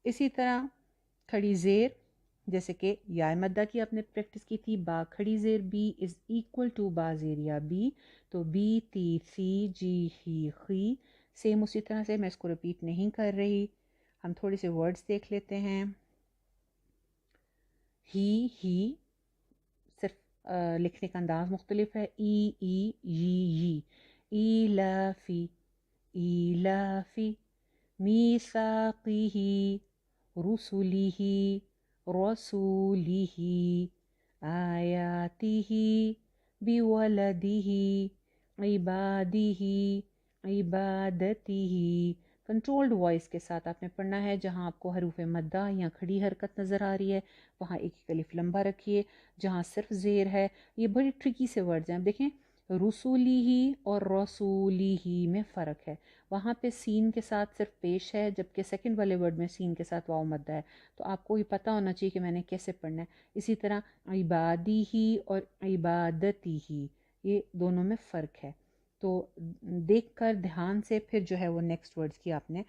اسی طرح کھڑی زیر، جیسے کہ یا مدہ کی آپ نے پریکٹس کی تھی، با کھڑی زیر بی از ایکول ٹو با زیر یا بی، تو بی تی سی جی ہی خی، سیم اسی طرح سے، میں اس کو ریپیٹ نہیں کر رہی. ہم تھوڑے سے ورڈز دیکھ لیتے ہیں. ہی صرف لکھنے کا انداز مختلف ہے، ای ی ایلافی ایلافی، میثاقہ رسلہ رسولہ آیاتہ بولدہ عبادہ عبادتہ. کنٹرولڈ وائس کے ساتھ آپ نے پڑھنا ہے. جہاں آپ کو حروف مدہ یا کھڑی حرکت نظر آ رہی ہے وہاں ایک ایک الف لمبا رکھیے. جہاں صرف زیر ہے، یہ بڑی ٹرکی سے ورڈز ہیں. اب دیکھیں رسولی ہی اور رسولی ہی میں فرق ہے. وہاں پہ سین کے ساتھ صرف پیش ہے، جبکہ سیکنڈ والے ورڈ میں سین کے ساتھ واو مدہ ہے. تو آپ کو یہ پتہ ہونا چاہیے کہ میں نے کیسے پڑھنا ہے. اسی طرح عبادی ہی اور عبادتی ہی، یہ دونوں میں فرق ہے. تو دیکھ کر دھیان سے پھر جو ہے وہ نیکسٹ ورڈز کی آپ نے